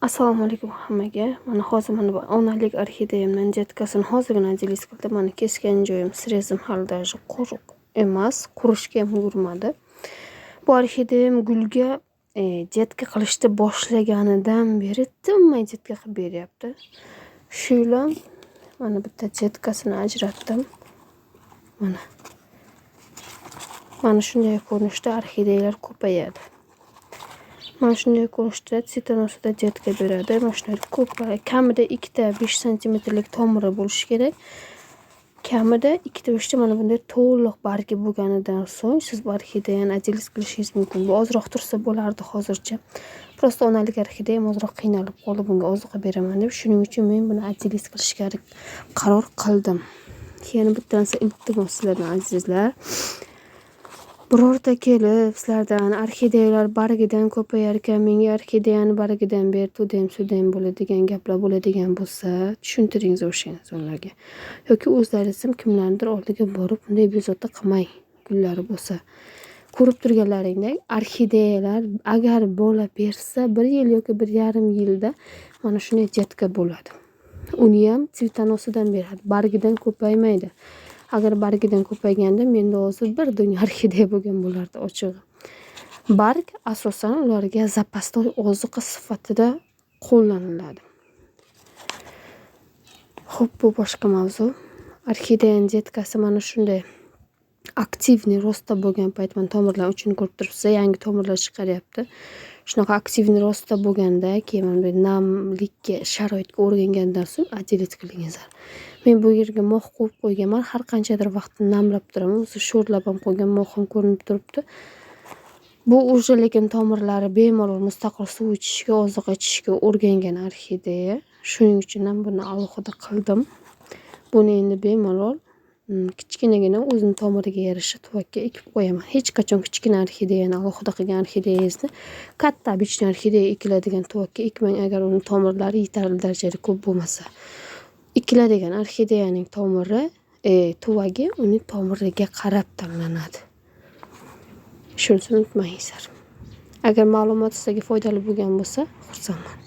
Assalomu alaykum hammaga. Mana hozir bu onalik orxideyamdan jetkasini hozirgina analiz qildim. Mana kesgan joyim srezim hali даже quruq emas, qurishga ham ulgurmadi. Bu orxideyam gulga jetka qilishni boshlaganidan beri tinmay jetka qilib beryapti. Shu bilan mana bitta jetkasini ajratdim. Mana shunday ko'rinishda orxideyalar ko'payadi. Mana shunday ko'rinishda sitonosida jetka beradi. Mana shunday ko'p, kamida 2-5 santimetrlik tomiri bo'lishi kerak. Kamida 2-5 ta mana bunday to'liq bargi bo'lganidan so'ng siz bu orxideyani analiz qilishingiz mumkin. Bu ozroq tursa bo'lardi hozircha. Prosta onalik orxideyam ozroq qiynalib qoldi, bunga ozuqa beraman deb. Shuning uchun men buni analiz qilishga qaror qildim. Yana bitta narsa iltimos sizlardan azizlar. Birorta kelib sizlardan orxideyalar bargidan ko'payar ekan, menga orxideyani bargidan ber, tudem sudem bo'ladigan gaplar bo'ladigan bo'lsa, tushuntiringiz o'shangiz ularga. Yoki o'zlaringiz ham kimlarnidir oldiga borib bunday bezovta qilmang. Gullari bo'lsa, ko'rib turganlaringdek orxideyalar agar bola bersa 1 yil yoki 1,5 yilda mana shunday jetka bo'ladi. Uni ham svitanosidan beradi, bargidan ko'paymaydi. Agar bargidan ko'payganda menda hozir bir dunyo orxideya bo'lgan bo'lardi ochig'i. Barg asosan ularga zapastoy ozuqa sifatida qo'llaniladi. Xo'p, bu boshqa mavzu. Orxideyaning jetkasi mana shunday aktivniy rostda bo'lgan payt, mana tomirlar uchini ko'rib turibsiz, yangi tomirlar chiqaryapti. Shunaqa aktivniy rostda bo'lganda, keyin bunday namlikka, sharoitga o'rgangandan so'ng analiz qilingizlar. Men bu yerga mox qo'yib qo'yganman, har qanchadir vaqtni namlab turaman. O'zi sho'rlab ham qo'ygan moxim ko'rinib turibdi. Bu o'sha lekin tomirlari bemalol mustaqil suv ichishga, ozuqa ichishga o'rgangan orxideya. Shuning uchun ham buni alohida qildim. Buni endi bemalol kichkinagina o'zini tomiriga yarasha tuvakka ekib qo'yaman. Hech qachon kichkina orxideyani alohida qilgan orxideyangizni katta обычный orxideya ekiladigan tuvakka ekmang, agar uni tomirlari yetarli darajada ko'p bo'lmasa. Ekiladigan orxideyaning tomiri, tuvagi uning tomiriga qarab tanlanadi. Shuni unutmangizlar. Agar ma'lumot sizga foydali bo'lgan bo'lsa, xursandman.